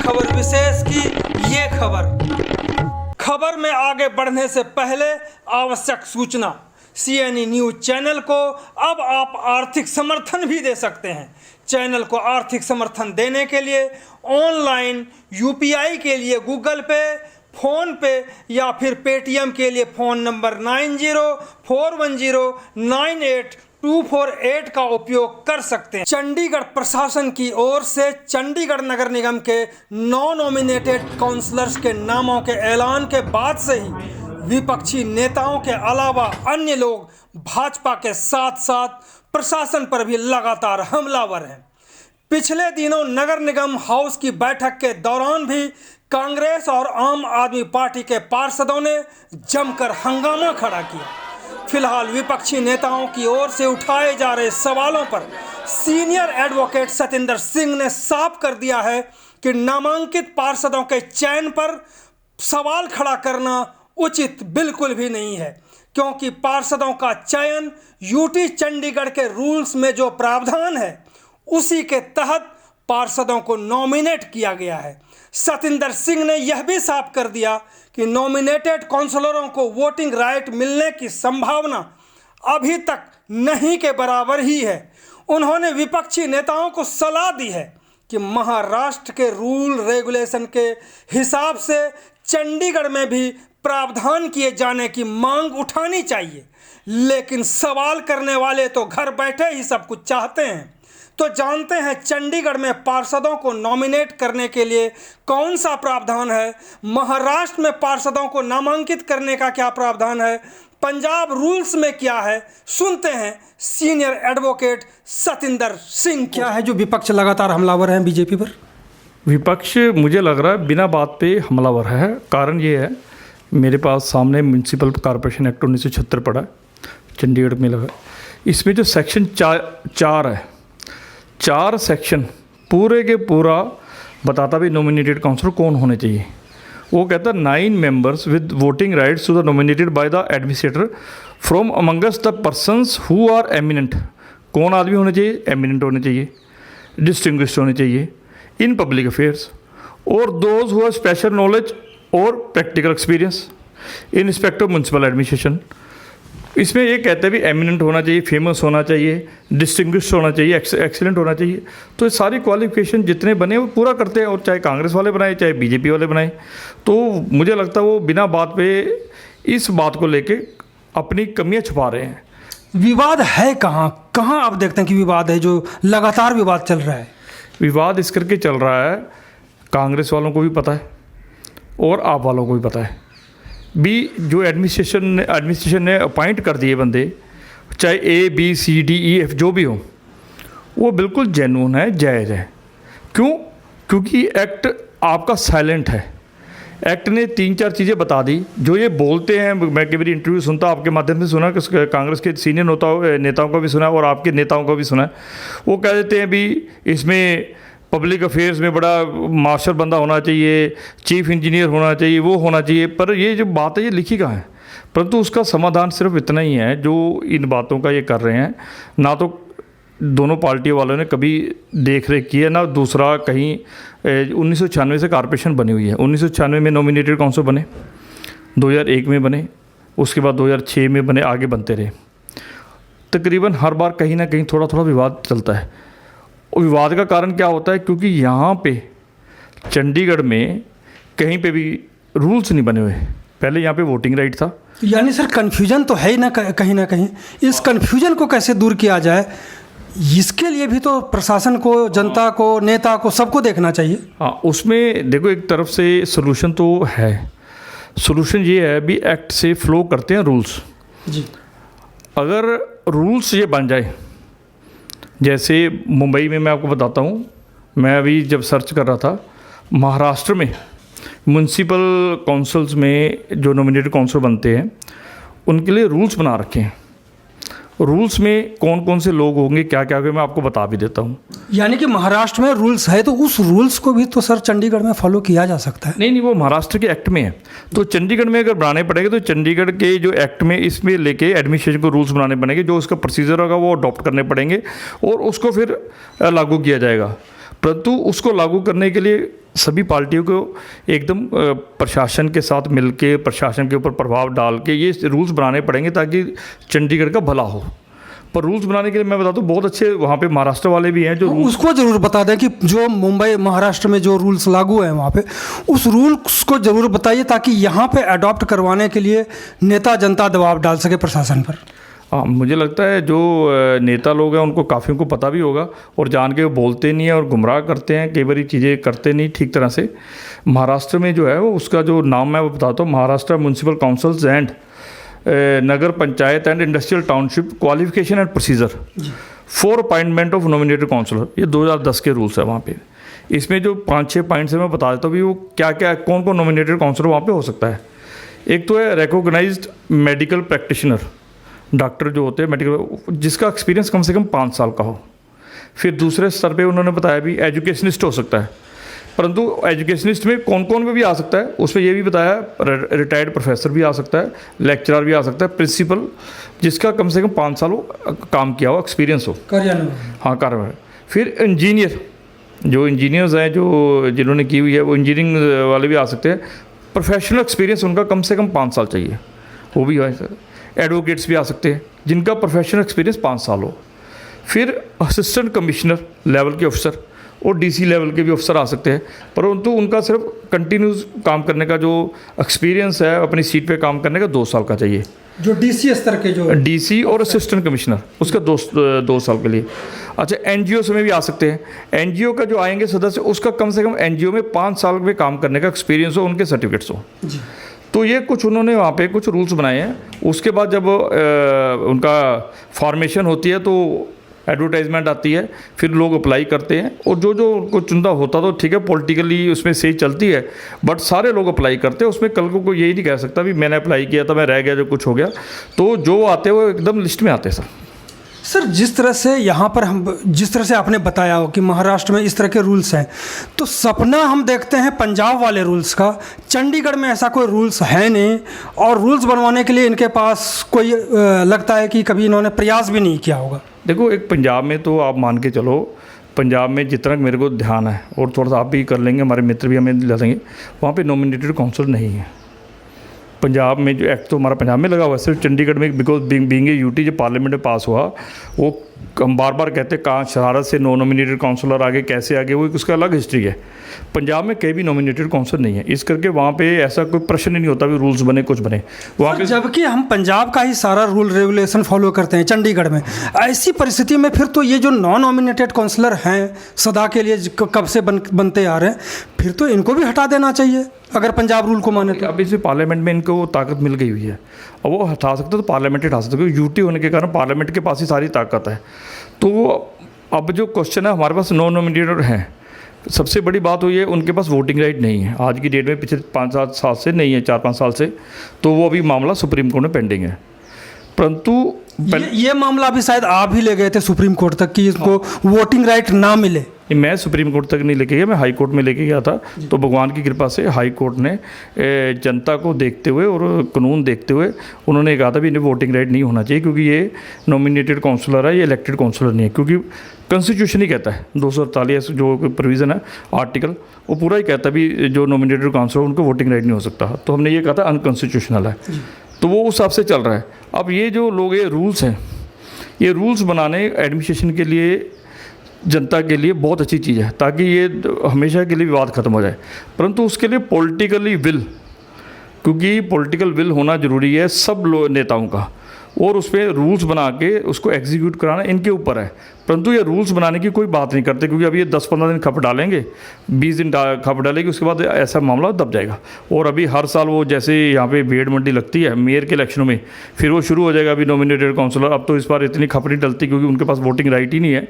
खबर विशेष की ये खबर में आगे बढ़ने से पहले आवश्यक सूचना। CNE न्यूज चैनल को अब आप आर्थिक समर्थन भी दे सकते हैं। चैनल को आर्थिक समर्थन देने के लिए ऑनलाइन UPI के लिए गूगल पे, फ़ोन पे या फिर पेटीएम के लिए फ़ोन नंबर 9041098248 का उपयोग कर सकते हैं। चंडीगढ़ प्रशासन की ओर से चंडीगढ़ नगर निगम के 9 नॉमिनेटेड काउंसलर्स के नामों के ऐलान के बाद से ही विपक्षी नेताओं के अलावा अन्य लोग भाजपा के साथ साथ प्रशासन पर भी लगातार हमलावर हैं। पिछले दिनों नगर निगम हाउस की बैठक के दौरान भी कांग्रेस और आम आदमी पार्टी के पार्षदों ने जमकर हंगामा खड़ा किया। फिलहाल विपक्षी नेताओं की ओर से उठाए जा रहे सवालों पर सीनियर एडवोकेट सतिंदर सिंह ने साफ कर दिया है कि नामांकित पार्षदों के चयन पर सवाल खड़ा करना उचित बिल्कुल भी नहीं है, क्योंकि पार्षदों का चयन UT चंडीगढ़ के रूल्स में जो प्रावधान है उसी के तहत पार्षदों को नॉमिनेट किया गया है। सतिंदर सिंह ने यह भी साफ कर दिया कि नॉमिनेटेड काउंसलरों को वोटिंग राइट मिलने की संभावना अभी तक नहीं के बराबर ही है। उन्होंने विपक्षी नेताओं को सलाह दी है कि महाराष्ट्र के रूल रेगुलेशन के हिसाब से चंडीगढ़ में भी प्रावधान किए जाने की मांग उठानी चाहिए, लेकिन सवाल करने वाले तो घर बैठे ही सब कुछ चाहते हैं। तो जानते हैं चंडीगढ़ में पार्षदों को नॉमिनेट करने के लिए कौन सा प्रावधान है, महाराष्ट्र में पार्षदों को नामांकित करने का क्या प्रावधान है, पंजाब रूल्स में क्या है। सुनते हैं सीनियर एडवोकेट सतिंदर सिंह। क्या है जो विपक्ष लगातार हमलावर हैं बीजेपी पर? विपक्ष मुझे लग रहा है बिना बात पे हमलावर है। कारण ये है, मेरे पास सामने म्यूनसिपल कॉरपोरेशन एक्ट 1976 पड़ा है, चंडीगढ़ में लगा। इसमें जो सेक्शन 4 है, 4 सेक्शन पूरे के पूरा बताता भी नॉमिनेटेड काउंसलर कौन होने चाहिए। वो कहता है 9 members with voting rights to the nominated by the administrator from amongst the persons who are eminent. कौन आदमी होने चाहिए? एमिनेंट होने चाहिए, डिस्टिंग्विश्ड होने चाहिए इन पब्लिक अफेयर्स, और those who have special knowledge और practical experience in respect of municipal administration. इसमें ये कहते हैं भी एमिनेंट होना चाहिए, फेमस होना चाहिए, डिस्टिंग्विश्ड होना चाहिए, एक्सीलेंट होना चाहिए। तो ये सारी क्वालिफिकेशन जितने बने वो पूरा करते हैं, और चाहे कांग्रेस वाले बनाए चाहे बीजेपी वाले बनाए। तो मुझे लगता है वो बिना बात पे इस बात को लेके अपनी कमियां छुपा रहे हैं। विवाद है कहाँ आप देखते हैं कि विवाद है, जो लगातार विवाद चल रहा है? विवाद इस करके चल रहा है, कांग्रेस वालों को भी पता है और आप वालों को भी पता है भी, जो एडमिनिस्ट्रेशन ने अपॉइंट कर दिए बंदे, चाहे A B C D E F जो भी हो, वो बिल्कुल जेन्युइन है, जायज़ है। क्यों? क्योंकि एक्ट आपका साइलेंट है। एक्ट ने 3-4 चीज़ें बता दी जो ये बोलते हैं। मैं कई बार इंटरव्यू सुनता, आपके माध्यम से सुना, कि कांग्रेस के सीनियर नेताओं का भी सुना और आपके नेताओं का भी सुना। वो कह देते हैं भी इसमें पब्लिक अफेयर्स में बड़ा मास्टर बंदा होना चाहिए, चीफ इंजीनियर होना चाहिए, वो होना चाहिए। पर ये जो बात है ये लिखी कहाँ है? परंतु उसका समाधान सिर्फ इतना ही है जो इन बातों का ये कर रहे हैं। ना तो दोनों पार्टियों वालों ने कभी देख रेख की है, ना दूसरा कहीं 1996 से कॉर्पोरेशन बनी हुई है। 1996 में नॉमिनेटेड काउंसिल बने, 2001 में बने, उसके बाद 2006 में बने, आगे बनते रहे। तकरीबन हर बार कहीं ना कहीं थोड़ा थोड़ा विवाद चलता है। और विवाद का कारण क्या होता है? क्योंकि यहाँ पे चंडीगढ़ में कहीं पे भी रूल्स नहीं बने हुए। पहले यहाँ पे वोटिंग राइट था। यानी सर कन्फ्यूजन तो है ही ना कहीं। इस कन्फ्यूजन को कैसे दूर किया जाए, इसके लिए भी तो प्रशासन को, जनता को, नेता को, सबको देखना चाहिए। हाँ, उसमें देखो एक तरफ से सोल्यूशन तो है। सोल्यूशन ये है भी एक्ट से फ्लो करते हैं रूल्स जी। अगर रूल्स ये बन जाए, जैसे मुंबई में मैं आपको बताता हूँ, मैं अभी जब सर्च कर रहा था, महाराष्ट्र में म्यूनसिपल काउंसिल्स में जो नॉमिनेटेड काउंसिल बनते हैं उनके लिए रूल्स बना रखे हैं। रूल्स में कौन कौन से लोग होंगे, क्या क्या होंगे, मैं आपको बता भी देता हूँ। यानी कि महाराष्ट्र में रूल्स है तो उस रूल्स को भी तो सर चंडीगढ़ में फॉलो किया जा सकता है। नहीं, वो महाराष्ट्र के एक्ट में है। तो चंडीगढ़ में अगर बनाने पड़ेंगे तो चंडीगढ़ के जो एक्ट में इसमें लेके एडमिनिस्ट्रेशन को रूल्स बनाने पड़ेंगे, जो उसका प्रोसीजर होगा वो अडॉप्ट करने पड़ेंगे और उसको फिर लागू किया जाएगा। परंतु उसको लागू करने के लिए सभी पार्टियों को एकदम प्रशासन के साथ मिलके, प्रशासन के ऊपर प्रभाव डाल के ये रूल्स बनाने पड़ेंगे ताकि चंडीगढ़ का भला हो। पर रूल्स बनाने के लिए मैं बताता हूँ, बहुत अच्छे वहाँ पे महाराष्ट्र वाले भी हैं जो उसको जरूर बता दें कि जो मुंबई महाराष्ट्र में जो रूल्स लागू हैं वहाँ पे, उस रूल्स को जरूर बताइए ताकि यहाँ पे अडॉप्ट करवाने के लिए नेता जनता दबाव डाल सके प्रशासन पर। हाँ, मुझे लगता है जो नेता लोग हैं उनको काफ़ी को पता भी होगा और जान के वो बोलते नहीं है और गुमराह करते हैं, कई बार चीज़ें करते नहीं ठीक तरह से। महाराष्ट्र में जो है वो उसका जो नाम मैं वो बताता हूँ, Maharashtra municipal councils and nagar panchayat and industrial township qualification and procedure for appointment of nominated councillor, ये 2010 के रूल्स है वहाँ पे। इसमें जो 5-6 पॉइंट्स है मैं बता देता हूँ भी वो क्या क्या कौन कौन नॉमिनेटेड काउंसलर वहाँ पे हो सकता है। एक तो है रिकॉग्नाइज्ड मेडिकल प्रैक्टिशनर, डॉक्टर जो होते हैं मेडिकल, जिसका एक्सपीरियंस कम से कम 5 साल का हो। फिर दूसरे स्तर पे उन्होंने बताया भी एजुकेशनिस्ट हो सकता है, परंतु एजुकेशनिस्ट में कौन कौन में भी आ सकता है उसमें ये भी बताया, रिटायर्ड प्रोफेसर भी आ सकता है, लेक्चरर भी आ सकता है, प्रिंसिपल जिसका कम से कम 5 साल काम किया हो, एक्सपीरियंस हो, हाँ कार्य। फिर इंजीनियर, जो इंजीनियर्स हैं जो जिन्होंने की हुई है वो इंजीनियरिंग वाले भी आ सकते हैं, प्रोफेशनल एक्सपीरियंस उनका कम से कम 5 साल चाहिए, वो भी है सर। एडवोकेट्स भी आ सकते हैं जिनका प्रोफेशनल एक्सपीरियंस 5 साल हो। फिर असिस्टेंट कमिश्नर लेवल के अफसर और डीसी लेवल के भी अफसर आ सकते हैं, परंतु उनका सिर्फ कंटिन्यूस काम करने का जो एक्सपीरियंस है अपनी सीट पे काम करने का 2 साल का चाहिए। जो डीसी स्तर के जो डीसी और असिस्टेंट कमिश्नर उसका 2 साल के लिए। अच्छा, एनजीओ में भी आ सकते हैं, एनजीओ का जो आएंगे सदस्य उसका कम से कम एनजीओ में 5 साल में काम करने का एक्सपीरियंस हो, उनके सर्टिफिकेट्स हो। तो ये कुछ उन्होंने वहाँ पे कुछ रूल्स बनाए हैं। उसके बाद जब उनका फॉर्मेशन होती है तो एडवर्टाइजमेंट आती है, फिर लोग अप्लाई करते हैं और जो जो उनको चुनता होता तो ठीक है पॉलिटिकली उसमें सही चलती है, बट सारे लोग अप्लाई करते हैं। उसमें कल को कोई यही नहीं कह सकता भी मैंने अप्लाई किया था मैं रह गया जो कुछ हो गया। तो जो आते हैं वो एकदम लिस्ट में आते हैं सर। जिस तरह से यहाँ पर हम जिस तरह से आपने बताया हो कि महाराष्ट्र में इस तरह के रूल्स हैं, तो सपना हम देखते हैं पंजाब वाले रूल्स का। चंडीगढ़ में ऐसा कोई रूल्स है नहीं और रूल्स बनवाने के लिए इनके पास कोई लगता है कि कभी इन्होंने प्रयास भी नहीं किया होगा। देखो, एक पंजाब में तो आप मान के चलो, पंजाब में जितना मेरे को ध्यान है और थोड़ा सा आप भी कर लेंगे, हमारे मित्र भी हमें दिला देंगे, वहाँ पे नॉमिनेटेड काउंसिल नहीं है पंजाब में। जो एक्ट तो हमारा पंजाब में लगा हुआ है, सिर्फ चंडीगढ़ में बिकॉज बीइंग ए यूटी जब पार्लियामेंट में पास हुआ, वो हम बार बार कहते हैं कहाँ शरारत से नो नॉमिनेटेड काउंसलर आगे कैसे आगे, वो उसका अलग हिस्ट्री है। पंजाब में कहीं भी नॉमिनेटेड काउंसिल नहीं है, इस करके वहाँ पे ऐसा कोई प्रश्न ही नहीं होता भी रूल्स बने कुछ बने वहाँ पे। जबकि हम पंजाब का ही सारा रूल रेगुलेशन फॉलो करते हैं चंडीगढ़ में। ऐसी परिस्थिति में फिर तो ये जो नॉन नॉमिनेटेड काउंसलर हैं सदा के लिए कब से बनते आ रहे हैं, फिर तो इनको भी हटा देना चाहिए अगर पंजाब रूल को माने तो। अब इसे पार्लियामेंट में इनको ताकत मिल गई हुई है, और वो हटा सकते तो पार्लियामेंट हटा सकते, क्योंकि यूटी होने के कारण पार्लियामेंट के पास ही सारी ताकत है। तो अब जो क्वेश्चन है, हमारे पास नॉन नॉमिनेटेड हैं, सबसे बड़ी बात हुई है उनके पास वोटिंग राइट नहीं है आज की डेट में, पिछले 5-7 साल से नहीं है, 4-5 साल से। तो वो अभी मामला सुप्रीम कोर्ट में पेंडिंग है, परंतु ये मामला अभी शायद आप ही ले गए थे सुप्रीम कोर्ट तक कि इसको वोटिंग राइट ना मिले। मैं सुप्रीम कोर्ट तक नहीं लेके गया, मैं हाई कोर्ट में लेके गया था। तो भगवान की कृपा से हाई कोर्ट ने जनता को देखते हुए और कानून देखते हुए उन्होंने कहा था भी इन्हें वोटिंग राइट नहीं होना चाहिए, क्योंकि ये नॉमिनेटेड काउंसलर है, ये इलेक्टेड काउंसलर नहीं है। क्योंकि कॉन्स्टिट्यूशन ही कहता है 248 जो प्रोविज़न है आर्टिकल, वो पूरा ही कहता है भी जो नॉमिनेटेड काउंसलर उनको वोटिंग राइट नहीं हो सकता। तो हमने ये कहा था अनकॉन्स्टिट्यूशनल है, तो वो उस हिसाब से चल रहा है। अब ये जो लोग ये रूल्स हैं, ये रूल्स बनाने एडमिनिस्ट्रेशन के लिए, जनता के लिए बहुत अच्छी चीज़ है, ताकि ये हमेशा के लिए विवाद खत्म हो जाए। परंतु उसके लिए पॉलिटिकली विल, क्योंकि पॉलिटिकल विल होना ज़रूरी है सब नेताओं का, और उस पर रूल्स बना के उसको एग्जीक्यूट कराना इनके ऊपर है। परंतु ये रूल्स बनाने की कोई बात नहीं करते, क्योंकि अभी ये 10-15 दिन खप डालेंगे, 20 दिन खप डालेंगे, उसके बाद ऐसा मामला दब जाएगा। और अभी हर साल वो जैसे यहाँ पे भेड़ मंडी लगती है मेयर के इलेक्शनों में, फिर वो शुरू हो जाएगा अभी नॉमिनेटेड काउंसलर। अब तो इस बार इतनी खप नहीं डलती क्योंकि उनके पास वोटिंग राइट ही नहीं है,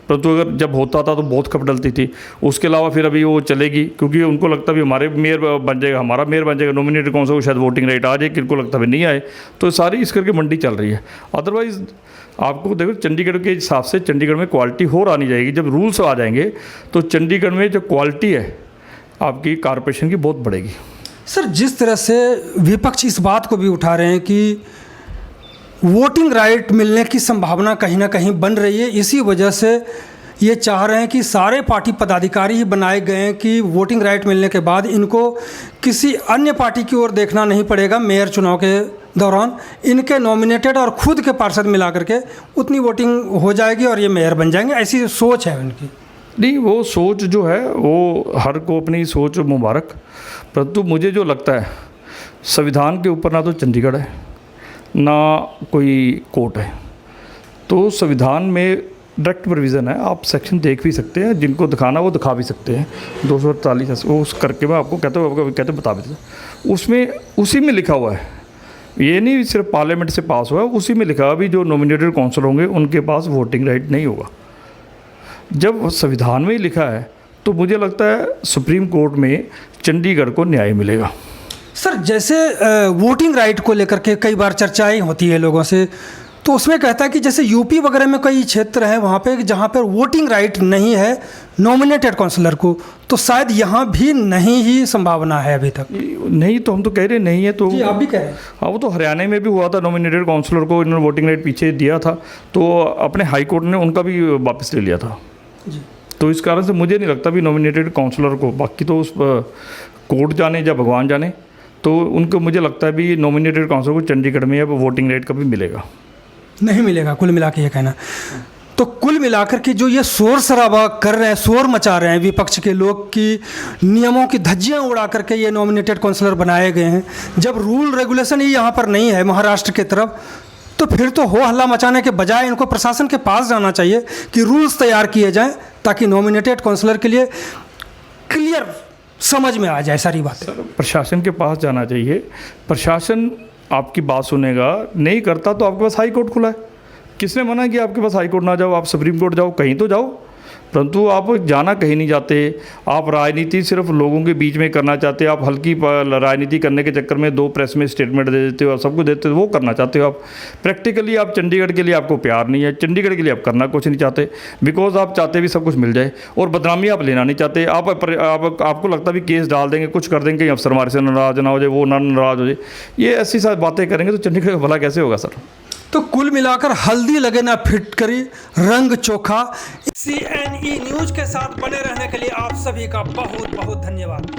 परंतु अगर जब होता था तो बहुत खप डलती थी। उसके अलावा फिर अभी वो चलेगी, क्योंकि उनको लगता भी हमारे मेयर बन जाएगा, हमारा मेयर बन जाएगा, नॉमिनेटेड काउंसलर को शायद वोटिंग राइट आ जाए, किनको लगता भी नहीं आए। तो सारी इस करके मंडी चल रही है। अदरवाइज़ आपको देखो चंडीगढ़ के हिसाब से चंडीगढ़ में क्वालिटी और आनी जाएगी। जब रूल्स आ जाएंगे तो चंडीगढ़ में जो क्वालिटी है आपकी कॉरपोरेशन की बहुत बढ़ेगी। सर, जिस तरह से विपक्ष इस बात को भी उठा रहे हैं कि वोटिंग राइट मिलने की संभावना कहीं ना कहीं बन रही है, इसी वजह से ये चाह रहे हैं कि सारे पार्टी पदाधिकारी ही बनाए गए हैं कि वोटिंग राइट मिलने के बाद इनको किसी अन्य पार्टी की ओर देखना नहीं पड़ेगा। मेयर चुनाव के दौरान इनके नॉमिनेटेड और खुद के पार्षद मिला करके उतनी वोटिंग हो जाएगी और ये मेयर बन जाएंगे, ऐसी सोच है उनकी। नहीं, वो सोच जो है वो हर को अपनी सोच मुबारक, परंतु मुझे जो लगता है संविधान के ऊपर ना तो चंडीगढ़ है ना कोई कोर्ट है, तो संविधान में डायरेक्ट प्रोविज़न है। आप सेक्शन देख भी सकते हैं, जिनको दिखाना वो दिखा भी सकते हैं। 248 वो उस करके मैं आपको कहते बता भी देता, उसमें उसी में लिखा हुआ है, ये नहीं सिर्फ पार्लियामेंट से पास हुआ है, उसी में लिखा हुआ भी जो नॉमिनेटेड काउंसिलर होंगे उनके पास वोटिंग राइट नहीं होगा। जब संविधान में ही लिखा है तो मुझे लगता है सुप्रीम कोर्ट में चंडीगढ़ को न्याय मिलेगा। सर, जैसे वोटिंग राइट को लेकर के कई बार चर्चाएं होती है लोगों से, तो उसमें कहता है कि जैसे यूपी वगैरह में कई क्षेत्र हैं वहाँ पे जहाँ पर वोटिंग राइट नहीं है नॉमिनेटेड काउंसलर को, तो शायद यहाँ भी नहीं ही संभावना है अभी तक। नहीं तो हम तो कह रहे नहीं है, तो जी आप भी कह रहे हैं। हाँ, वो तो हरियाणा में भी हुआ था, नॉमिनेटेड काउंसलर को इन्होंने वोटिंग राइट पीछे दिया था, तो अपने हाई कोर्ट ने उनका भी वापस ले लिया था जी। तो इस कारण से मुझे नहीं लगता भी नॉमिनेटेड काउंसलर को, बाकी तो उस कोर्ट जाने या भगवान जाने, तो उनको मुझे लगता है भी नॉमिनेटेड काउंसलर को चंडीगढ़ में अब वोटिंग राइट कभी मिलेगा नहीं मिलेगा, कुल मिला के ये कहना। तो कुल मिलाकर के जो ये शोर शराबा कर रहे हैं, शोर मचा रहे हैं विपक्ष के लोग कि नियमों की धज्जियां उड़ा करके ये नॉमिनेटेड काउंसलर बनाए गए हैं, जब रूल रेगुलेशन ही यहाँ पर नहीं है महाराष्ट्र की तरफ, तो फिर तो हो हल्ला मचाने के बजाय इनको प्रशासन के पास जाना चाहिए कि रूल्स तैयार किए जाएं ताकि नॉमिनेटेड काउंसलर के लिए क्लियर समझ में आ जाए सारी बातें। प्रशासन के पास जाना चाहिए, प्रशासन आपकी बात सुनेगा, नहीं करता तो आपके पास हाई कोर्ट खुला है। किसने मना किया आपके पास हाई कोर्ट ना जाओ, आप सुप्रीम कोर्ट जाओ, कहीं तो जाओ, परंतु आप जाना कहीं नहीं चाहते। आप राजनीति सिर्फ लोगों के बीच में करना चाहते हो, आप हल्की राजनीति करने के चक्कर में 2 प्रेस में स्टेटमेंट दे देते हो और सब कुछ देते हो, वो करना चाहते हो आप। प्रैक्टिकली आप चंडीगढ़ के लिए आपको प्यार नहीं है, चंडीगढ़ के लिए आप करना कुछ नहीं चाहते, बिकॉज आप चाहते भी सब कुछ मिल जाए और बदनामी आप लेना नहीं चाहते। आपको लगता भी केस डाल देंगे, कुछ कर देंगे, अफसर हमारे से नाराज ना हो जाए, वो ना नाराज हो जाए, ये ऐसी सारी बातें करेंगे तो चंडीगढ़ का भला कैसे होगा सर। तो कुल मिलाकर हल्दी लगे ना फिटकरी, रंग चोखा। CNE न्यूज के साथ बने रहने के लिए आप सभी का बहुत बहुत धन्यवाद।